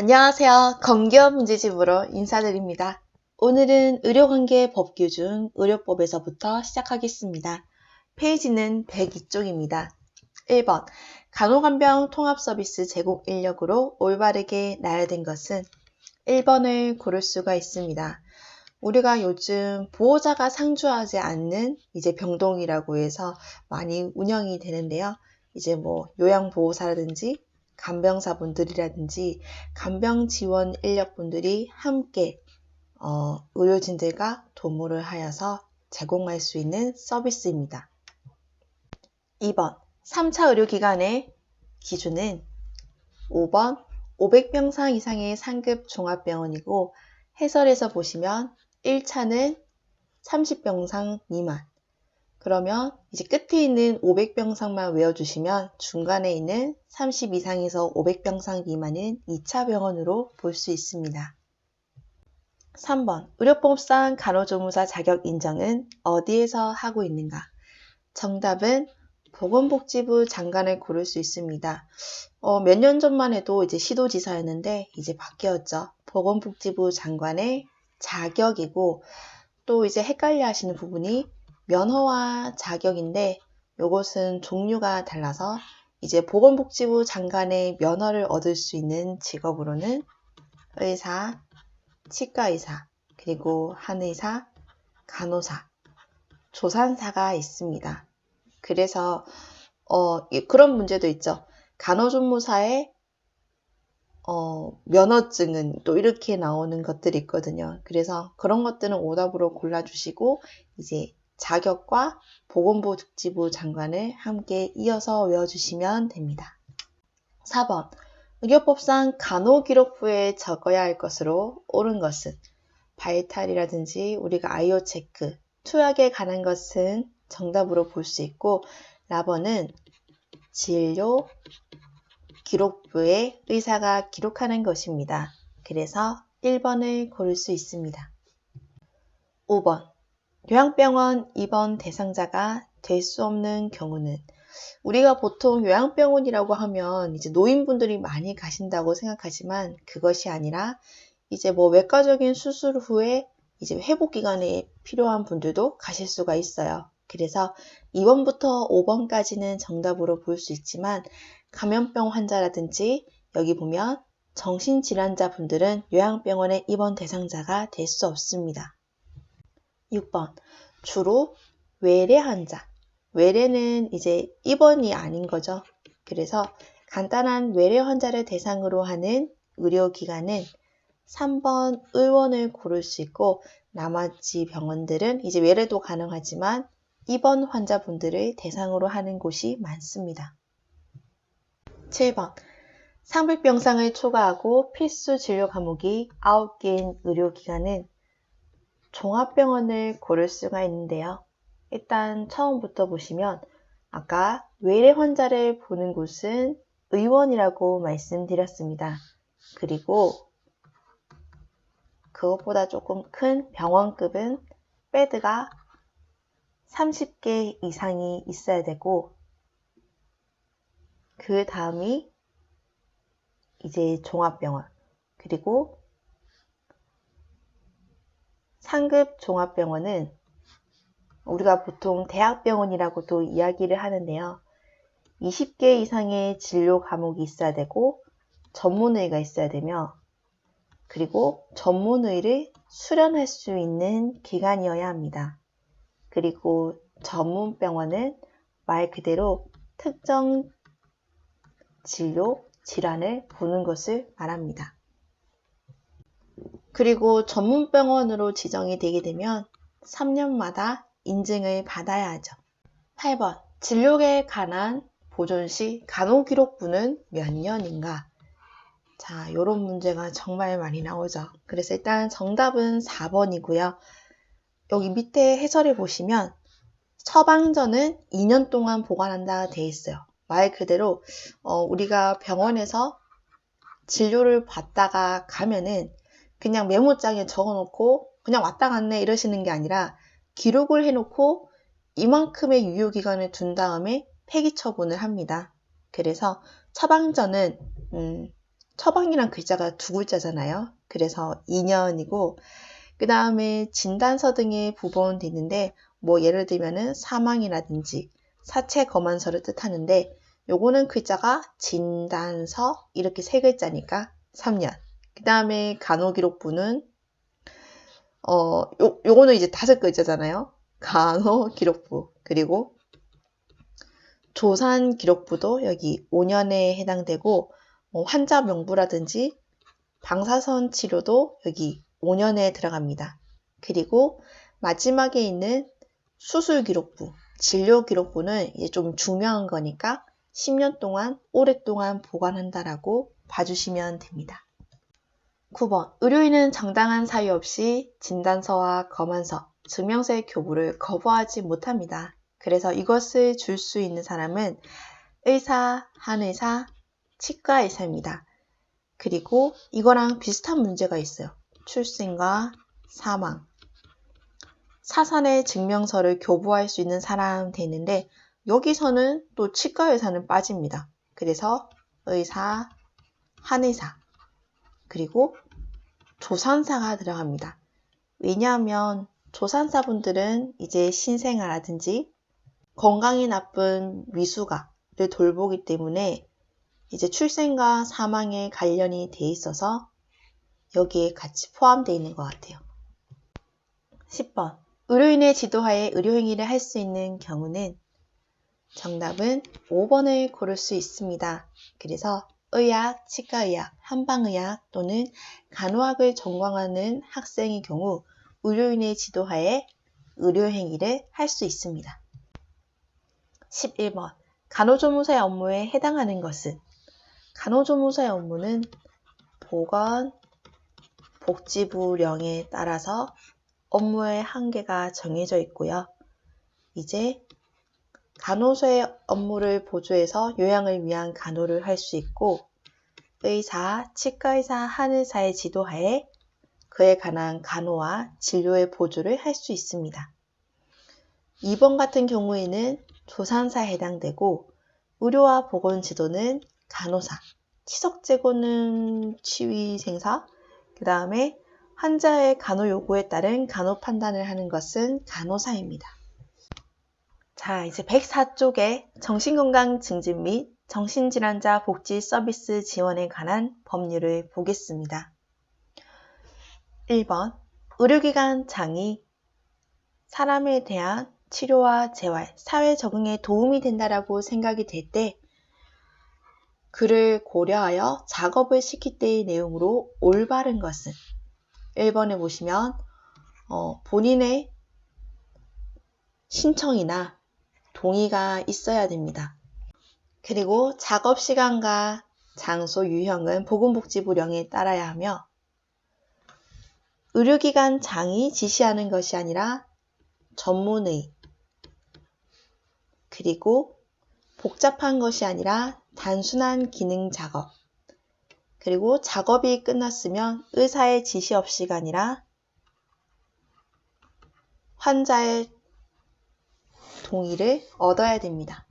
안녕하세요. 검기업 문제집으로 인사드립니다. 오늘은 의료관계 법규중 의료법에서부터 시작하겠습니다. 페이지는 102쪽입니다. 1번 간호간병 통합서비스 제공 인력으로 올바르게 나열된 것은 1번을 고를 수가 있습니다. 우리가 요즘 보호자가 상주하지 않는 병동이라고 해서 많이 운영이 되는데요. 요양보호사라든지 간병사분들이라든지 간병 지원 인력분들이 함께 의료진들과 도모를 하여서 제공할 수 있는 서비스입니다. 2번 3차 의료기관의 기준은 5번 500병상 이상의 상급 종합병원이고 해설에서 보시면 1차는 30병상 미만, 그러면 이제 끝에 있는 500병상만 외워주시면 중간에 있는 30 이상에서 500병상 미만은 2차 병원으로 볼 수 있습니다. 3번 의료법상 간호조무사 자격 인정은 어디에서 하고 있는가? 정답은 보건복지부 장관을 고를 수 있습니다. 몇 년 전만 해도 시도지사였는데 이제 바뀌었죠. 보건복지부 장관의 자격이고, 또 헷갈려 하시는 부분이 면허와 자격인데 이것은 종류가 달라서 보건복지부 장관의 면허를 얻을 수 있는 직업으로는 의사, 치과의사, 그리고 한의사, 간호사, 조산사가 있습니다. 그래서 그런 문제도 있죠. 간호조무사의 면허증은 또 이렇게 나오는 것들이 있거든요. 그래서 그런 것들은 오답으로 골라주시고 자격과 보건복지부 장관을 함께 이어서 외워주시면 됩니다. 4번 의료법상 간호기록부에 적어야 할 것으로 옳은 것은 바이탈이라든지 우리가 아이오 체크, 투약에 관한 것은 정답으로 볼 수 있고, 라번은 진료 기록부에 의사가 기록하는 것입니다. 그래서 1번을 고를 수 있습니다. 5번 요양병원 입원 대상자가 될 수 없는 경우는, 우리가 보통 요양병원이라고 하면 노인분들이 많이 가신다고 생각하지만 그것이 아니라 외과적인 수술 후에 회복 기간에 필요한 분들도 가실 수가 있어요. 그래서 2번부터 5번까지는 정답으로 볼 수 있지만 감염병 환자라든지 여기 보면 정신질환자 분들은 요양병원의 입원 대상자가 될 수 없습니다. 6번 주로 외래 환자, 외래는 입원이 아닌 거죠. 그래서 간단한 외래 환자를 대상으로 하는 의료기관은 3번 의원을 고를 수 있고, 나머지 병원들은 외래도 가능하지만 입원 환자분들을 대상으로 하는 곳이 많습니다. 7번 상백병상을 초과하고 필수 진료 과목이 9개인 의료기관은 종합병원을 고를 수가 있는데요. 일단 처음부터 보시면 아까 외래 환자를 보는 곳은 의원이라고 말씀드렸습니다. 그리고 그것보다 조금 큰 병원급은 베드가 30개 이상이 있어야 되고, 그 다음이 종합병원, 그리고 상급 종합병원은 우리가 보통 대학병원이라고도 이야기를 하는데요. 20개 이상의 진료 과목이 있어야 되고 전문의가 있어야 되며, 그리고 전문의를 수련할 수 있는 기관이어야 합니다. 그리고 전문병원은 말 그대로 특정 진료, 질환을 보는 것을 말합니다. 그리고 전문병원으로 지정이 되게 되면 3년마다 인증을 받아야 하죠. 8번 진료에 관한 보존시 간호기록부는 몇 년인가? 자, 이런 문제가 정말 많이 나오죠. 그래서 일단 정답은 4번이고요. 여기 밑에 해설을 보시면 처방전은 2년 동안 보관한다 되어 있어요. 말 그대로 우리가 병원에서 진료를 받다가 가면은 그냥 메모장에 적어놓고 그냥 왔다 갔네 이러시는 게 아니라 기록을 해놓고 이만큼의 유효기간을 둔 다음에 폐기 처분을 합니다. 그래서 처방전은 처방이란 글자가 두 글자잖아요. 그래서 2년이고, 그 다음에 진단서 등이 부본돼 있는데, 뭐 예를 들면은 사망이라든지 사체 검안서를 뜻하는데, 요거는 글자가 진단서 이렇게 세 글자니까 3년. 그 다음에 간호기록부는 요거는 이제 5글자잖아요. 간호기록부. 그리고 조산기록부도 여기 5년에 해당되고, 환자 명부라든지 방사선 치료도 여기 5년에 들어갑니다. 그리고 마지막에 있는 수술기록부, 진료기록부는 이제 좀 중요한 거니까 10년 동안 오랫동안 보관한다라고 봐주시면 됩니다. 9번, 의료인은 정당한 사유 없이 진단서와 검안서, 증명서의 교부를 거부하지 못합니다. 그래서 이것을 줄 수 있는 사람은 의사, 한의사, 치과 의사입니다. 그리고 이거랑 비슷한 문제가 있어요. 출생과 사망, 사산의 증명서를 교부할 수 있는 사람 돼 있는데 여기서는 또 치과 의사는 빠집니다. 그래서 의사, 한의사, 그리고 조산사가 들어갑니다. 왜냐하면 조산사분들은 이제 신생아라든지 건강이 나쁜 미숙아를 돌보기 때문에 이제 출생과 사망에 관련이 돼 있어서 여기에 같이 포함되어 있는 것 같아요. 10번. 의료인의 지도하에 의료행위를 할 수 있는 경우는 정답은 5번을 고를 수 있습니다. 그래서 의학, 치과의학, 한방의학 또는 간호학을 전공하는 학생의 경우 의료인의 지도하에 의료행위를 할 수 있습니다. 11번. 간호조무사의 업무에 해당하는 것은 간호조무사의 업무는 보건, 복지부령에 따라서 업무의 한계가 정해져 있고요. 이제 간호사의 업무를 보조해서 요양을 위한 간호를 할 수 있고 의사, 치과의사, 한의사의 지도하에 그에 관한 간호와 진료의 보조를 할 수 있습니다. 2번 같은 경우에는 조산사에 해당되고 의료와 보건지도는 간호사, 치석제고는 치위생사, 그 다음에 환자의 간호 요구에 따른 간호 판단을 하는 것은 간호사입니다. 자, 이제 104쪽에 정신건강 증진 및 정신질환자 복지 서비스 지원에 관한 법률을 보겠습니다. 1번, 의료기관 장이 사람에 대한 치료와 재활, 사회 적응에 도움이 된다라고 생각이 될 때 그를 고려하여 작업을 시킬 때의 내용으로 올바른 것은 1번에 보시면 본인의 신청이나 동의가 있어야 됩니다. 그리고 작업 시간과 장소 유형은 보건복지부령에 따라야 하며 의료기관 장이 지시하는 것이 아니라 전문의, 그리고 복잡한 것이 아니라 단순한 기능 작업, 그리고 작업이 끝났으면 의사의 지시 없이가 아니라 환자의 동의를 얻어야 됩니다.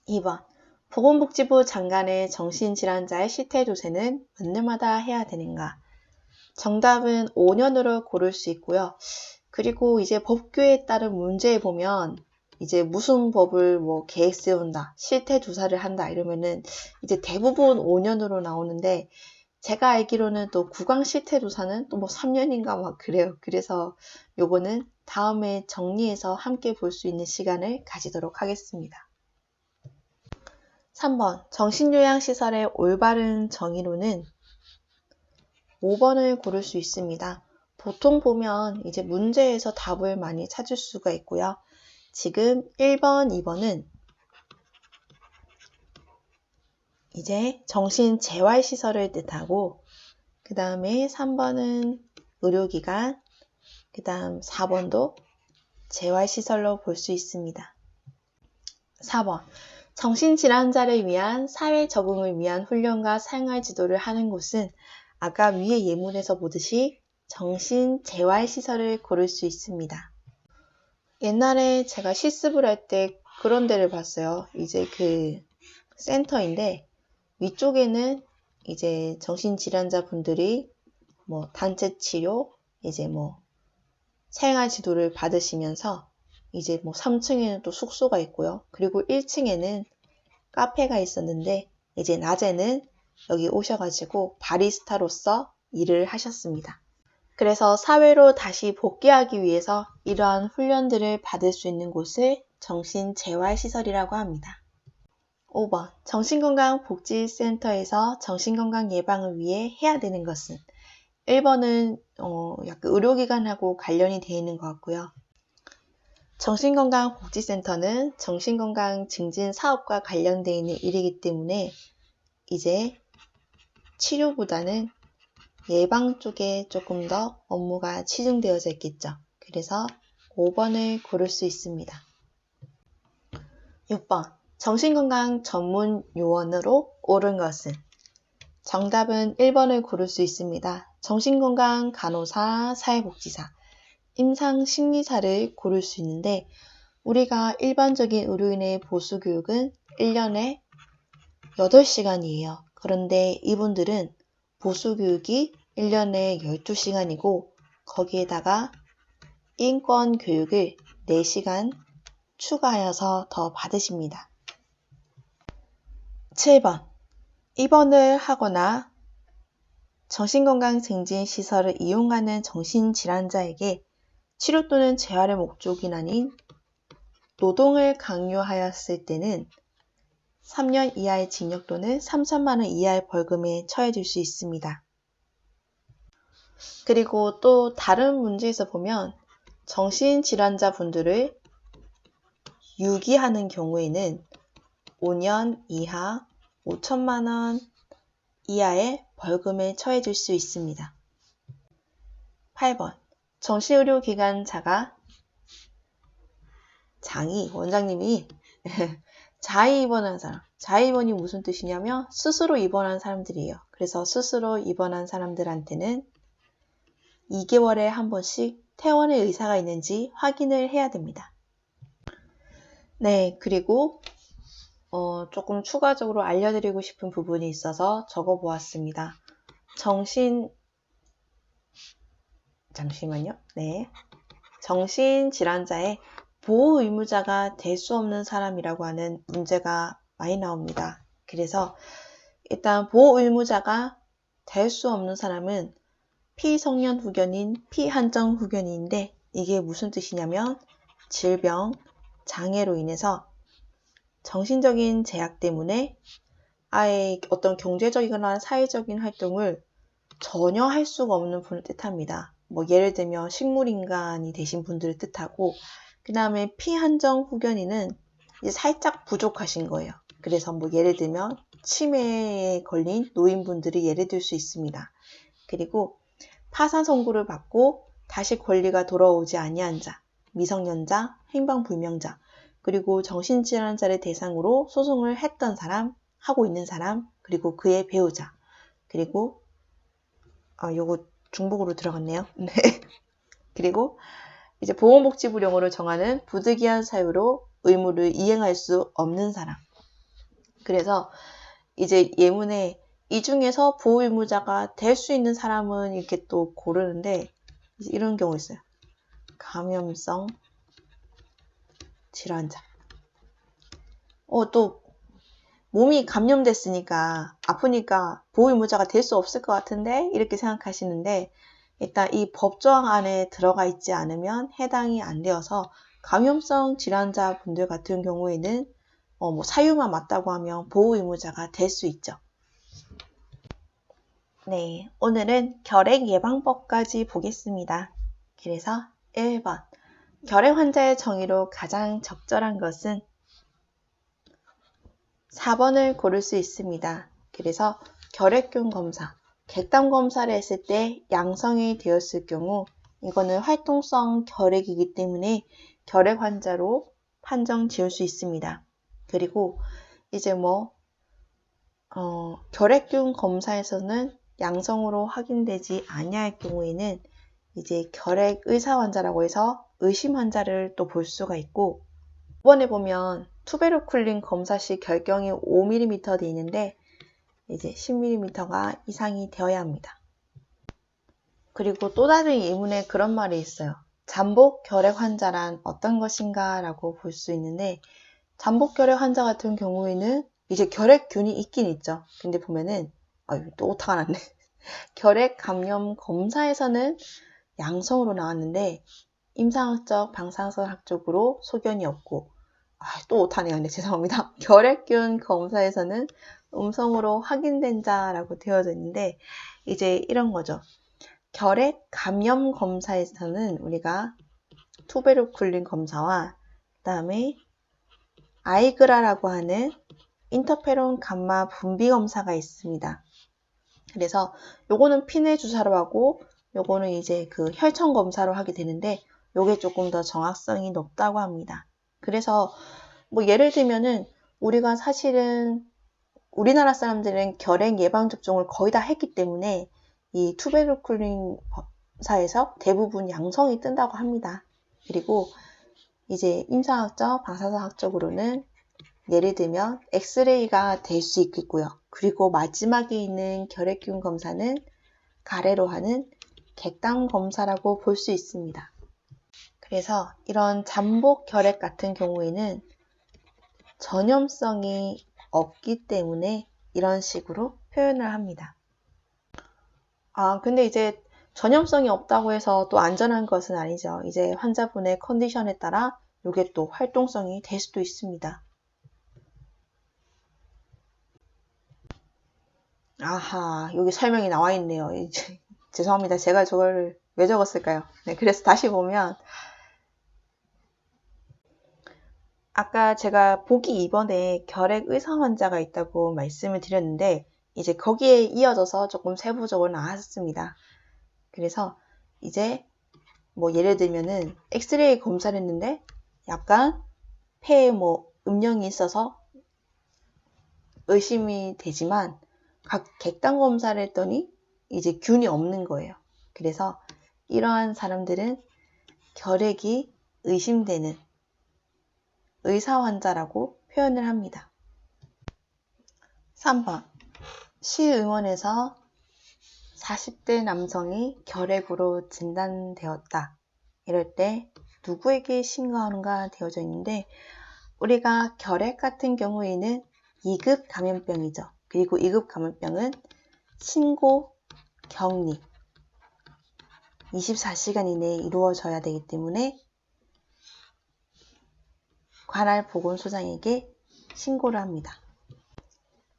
2번, 보건복지부 장관의 정신질환자의 실태조사는 몇 년마다 해야 되는가? 정답은 5년으로 고를 수 있고요. 그리고 이제 법규에 따른 문제에 보면 이제 무슨 법을 계획 세운다, 실태 조사를 한다 이러면은 이제 대부분 5년으로 나오는데 제가 알기로는 또 구강 실태 조사는 또 3년인가 막 그래요. 그래서 요거는 다음에 정리해서 함께 볼 수 있는 시간을 가지도록 하겠습니다. 3번, 정신요양시설의 올바른 정의로는 5번을 고를 수 있습니다. 보통 보면 이제 문제에서 답을 많이 찾을 수가 있고요. 지금 1번, 2번은 이제 정신재활시설을 뜻하고 그 다음에 3번은 의료기관, 그 다음 4번도 재활시설로 볼 수 있습니다. 4번, 정신질환자를 위한 사회 적응을 위한 훈련과 생활 지도를 하는 곳은 아까 위에 예문에서 보듯이 정신재활시설을 고를 수 있습니다. 옛날에 제가 실습을 할 때 그런 데를 봤어요. 이제 그 센터인데 위쪽에는 이제 정신질환자분들이 단체 치료, 생활 지도를 받으시면서 이제 3층에는 또 숙소가 있고요. 그리고 1층에는 카페가 있었는데 이제 낮에는 여기 오셔가지고 바리스타로서 일을 하셨습니다. 그래서 사회로 다시 복귀하기 위해서 이러한 훈련들을 받을 수 있는 곳을 정신재활시설이라고 합니다. 5번. 정신건강복지센터에서 정신건강 예방을 위해 해야 되는 것은 1번은 약간 의료기관하고 관련이 되어 있는 것 같고요. 정신건강복지센터는 정신건강 증진 사업과 관련되어 있는 일이기 때문에 이제 치료보다는 예방 쪽에 조금 더 업무가 치중되어져 있겠죠. 그래서 5번을 고를 수 있습니다. 6번. 정신건강 전문 요원으로 옳은 것은? 정답은 1번을 고를 수 있습니다. 정신건강 간호사, 사회복지사, 임상심리사를 고를 수 있는데 우리가 일반적인 의료인의 보수교육은 1년에 8시간이에요. 그런데 이분들은 보수교육이 1년에 12시간이고 거기에다가 인권교육을 4시간 추가하여서 더 받으십니다. 7번. 입원을 하거나 정신건강증진시설을 이용하는 정신질환자에게 치료 또는 재활의 목적이 아닌 노동을 강요하였을 때는 3년 이하의 징역 또는 3천만 원 이하의 벌금에 처해질 수 있습니다. 그리고 또 다른 문제에서 보면 정신질환자 분들을 유기하는 경우에는 5년 이하 5천만 원 이하의 벌금에 처해질 수 있습니다. 8번. 정신의료기관자가 원장님이 자의 입원한 사람. 자의 입원이 무슨 뜻이냐면 스스로 입원한 사람들이에요. 그래서 스스로 입원한 사람들한테는 2개월에 한 번씩 퇴원의 의사가 있는지 확인을 해야 됩니다. 네, 그리고 조금 추가적으로 알려드리고 싶은 부분이 있어서 적어보았습니다. 정신질환자의 보호 의무자가 될 수 없는 사람이라고 하는 문제가 많이 나옵니다. 그래서 일단 보호 의무자가 될 수 없는 사람은 피성년 후견인, 피한정 후견인인데 이게 무슨 뜻이냐면 질병, 장애로 인해서 정신적인 제약 때문에 아예 어떤 경제적이거나 사회적인 활동을 전혀 할 수가 없는 분을 뜻합니다. 예를 들면 식물인간이 되신 분들을 뜻하고 그 다음에 피한정 후견인은 이제 살짝 부족하신 거예요. 그래서 예를 들면 치매에 걸린 노인분들이 예를 들 수 있습니다. 그리고 파산 선고를 받고 다시 권리가 돌아오지 아니한 자, 미성년자, 행방불명자, 그리고 정신질환자를 대상으로 소송을 했던 사람, 하고 있는 사람, 그리고 그의 배우자, 그리고 요거 중복으로 들어갔네요. 네. 그리고 이제 보건복지부령으로 정하는 부득이한 사유로 의무를 이행할 수 없는 사람. 그래서 이제 예문에 이 중에서 보호의무자가 될 수 있는 사람은 이렇게 또 고르는데 이런 경우 있어요. 감염성 질환자. 또 몸이 감염됐으니까 아프니까 보호의무자가 될 수 없을 것 같은데 이렇게 생각하시는데 일단 이 법조항 안에 들어가 있지 않으면 해당이 안 되어서 감염성 질환자 분들 같은 경우에는 사유만 맞다고 하면 보호의무자가 될 수 있죠. 네, 오늘은 결핵 예방법까지 보겠습니다. 그래서 1번, 결핵 환자의 정의로 가장 적절한 것은 4번을 고를 수 있습니다. 그래서 결핵균 검사, 객담 검사를 했을 때 양성이 되었을 경우 이거는 활동성 결핵이기 때문에 결핵 환자로 판정 지을 수 있습니다. 그리고 이제 결핵균 검사에서는 양성으로 확인되지 아니할 경우에는 이제 결핵 의사 환자라고 해서 의심 환자를 또 볼 수가 있고 이번에 보면 투베르쿨린 검사 시 결경이 5mm 돼 있는데 이제 10mm가 이상이 되어야 합니다. 그리고 또 다른 예문에 그런 말이 있어요. 잠복 결핵 환자란 어떤 것인가 라고 볼 수 있는데, 잠복 결핵 환자 같은 경우에는 이제 결핵균이 있긴 있죠. 근데 보면은 또 오타가 났네. 결핵 감염 검사에서는 양성으로 나왔는데 임상학적, 방사선학적으로 소견이 없고, 또 오타네요. 근데 죄송합니다. 결핵균 검사에서는 음성으로 확인된 자라고 되어져 있는데, 이제 이런 거죠. 결핵 감염 검사에서는 우리가 투베르쿨린 검사와 그다음에 아이그라라고 하는 인터페론 감마 분비 검사가 있습니다. 그래서 요거는 피내 주사로 하고 요거는 이제 그 혈청 검사로 하게 되는데, 요게 조금 더 정확성이 높다고 합니다. 그래서 뭐 예를 들면은 우리가 사실은 우리나라 사람들은 결핵 예방 접종을 거의 다 했기 때문에 이 투베르쿨린 검사에서 대부분 양성이 뜬다고 합니다. 그리고 이제 임상학적, 방사선학적으로는 예를 들면 엑스레이가 될 수 있겠고요. 그리고 마지막에 있는 결핵균 검사는 가래로 하는 객당 검사라고 볼 수 있습니다. 그래서 이런 잠복 결핵 같은 경우에는 전염성이 없기 때문에 이런 식으로 표현을 합니다. 근데 이제 전염성이 없다고 해서 또 안전한 것은 아니죠. 이제 환자분의 컨디션에 따라 이게 또 활동성이 될 수도 있습니다. 여기 설명이 나와 있네요. 죄송합니다. 제가 저걸 왜 적었을까요? 네, 그래서 다시 보면 아까 제가 보기 2번에 결핵 의사 환자가 있다고 말씀을 드렸는데, 이제 거기에 이어져서 조금 세부적으로 나왔습니다. 그래서 이제 뭐 예를 들면은 엑스레이 검사를 했는데 약간 폐에 뭐 음영이 있어서 의심이 되지만 각 객당 검사를 했더니 이제 균이 없는 거예요. 그래서 이러한 사람들은 결핵이 의심되는 의사 환자라고 표현을 합니다. 3번. 시의원에서 40대 남성이 결핵으로 진단되었다. 이럴 때 누구에게 신고하는가 되어져 있는데, 우리가 결핵 같은 경우에는 2급 감염병이죠. 그리고 2급 감염병은 신고, 격리 24시간 이내에 이루어져야 되기 때문에 관할 보건소장에게 신고를 합니다.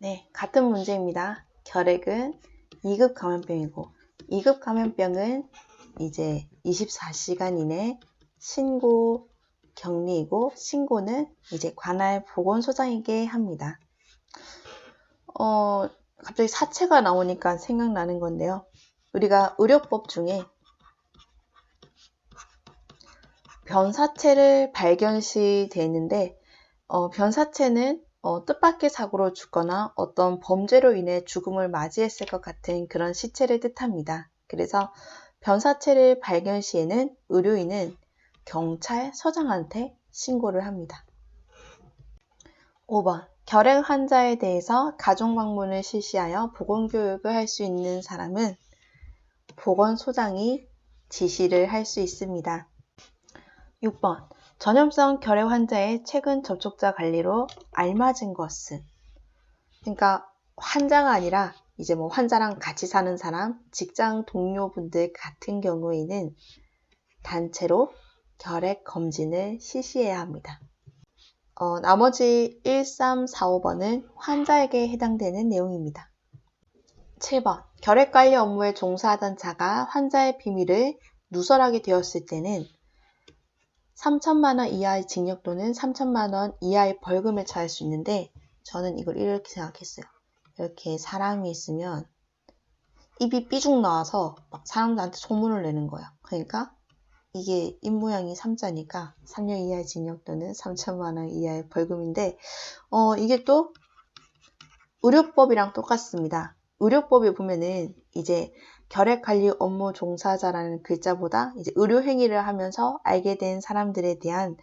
네, 같은 문제입니다. 결핵은 2급 감염병이고 2급 감염병은 이제 24시간 이내 신고, 격리이고, 신고는 이제 관할 보건소장에게 합니다. 갑자기 사체가 나오니까 생각나는 건데요. 우리가 의료법 중에 변사체를 발견 시 되는데, 변사체는 뜻밖의 사고로 죽거나 어떤 범죄로 인해 죽음을 맞이했을 것 같은 그런 시체를 뜻합니다. 그래서 변사체를 발견 시에는 의료인은 경찰, 서장한테 신고를 합니다. 5번. 결핵 환자에 대해서 가족방문을 실시하여 보건교육을 할 수 있는 사람은 보건소장이 지시를 할 수 있습니다. 6번. 전염성 결핵 환자의 최근 접촉자 관리로 알맞은 것은? 그러니까 환자가 아니라 이제 뭐 환자랑 같이 사는 사람, 직장 동료분들 같은 경우에는 단체로 결핵 검진을 실시해야 합니다. 나머지 1, 3, 4, 5번은 환자에게 해당되는 내용입니다. 7번. 결핵 관리 업무에 종사하던 자가 환자의 비밀을 누설하게 되었을 때는 3천만 원 이하의 징역 또는 3천만 원 이하의 벌금을 처할 수 있는데, 저는 이걸 이렇게 생각했어요. 이렇게 사람이 있으면 입이 삐죽 나와서 막 사람들한테 소문을 내는 거야. 그러니까 이게 입 모양이 3자니까 3년 이하의 징역 또는 3천만 원 이하의 벌금인데, 이게 또 의료법이랑 똑같습니다. 의료법에 보면은 이제 결핵관리 업무 종사자라는 글자보다 이제 의료행위를 하면서 알게 된 사람들에 대한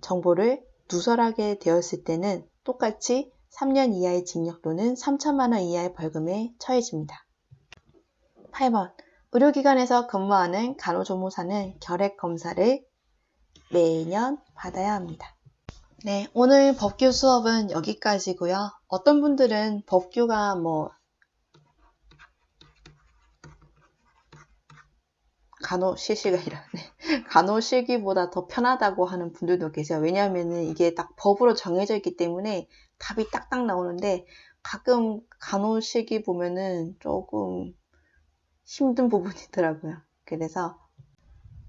정보를 누설하게 되었을 때는 똑같이 3년 이하의 징역 또는 3천만 원 이하의 벌금에 처해집니다. 8번. 의료기관에서 근무하는 간호조무사는 결핵검사를 매년 받아야 합니다. 네, 오늘 법규 수업은 여기까지고요. 어떤 분들은 법규가 간호실기보다 더 편하다고 하는 분들도 계세요. 왜냐하면 이게 딱 법으로 정해져 있기 때문에 답이 딱딱 나오는데 가끔 간호실기 보면은 조금 힘든 부분이더라고요. 그래서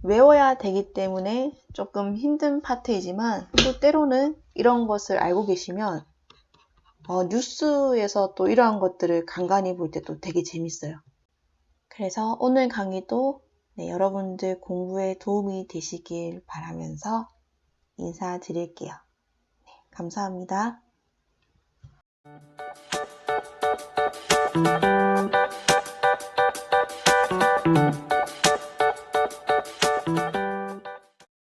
외워야 되기 때문에 조금 힘든 파트이지만 또 때로는 이런 것을 알고 계시면 뉴스에서 또 이러한 것들을 간간히 볼 때 또 되게 재밌어요. 그래서 오늘 강의도 여러분들 공부에 도움이 되시길 바라면서 인사드릴게요. 감사합니다.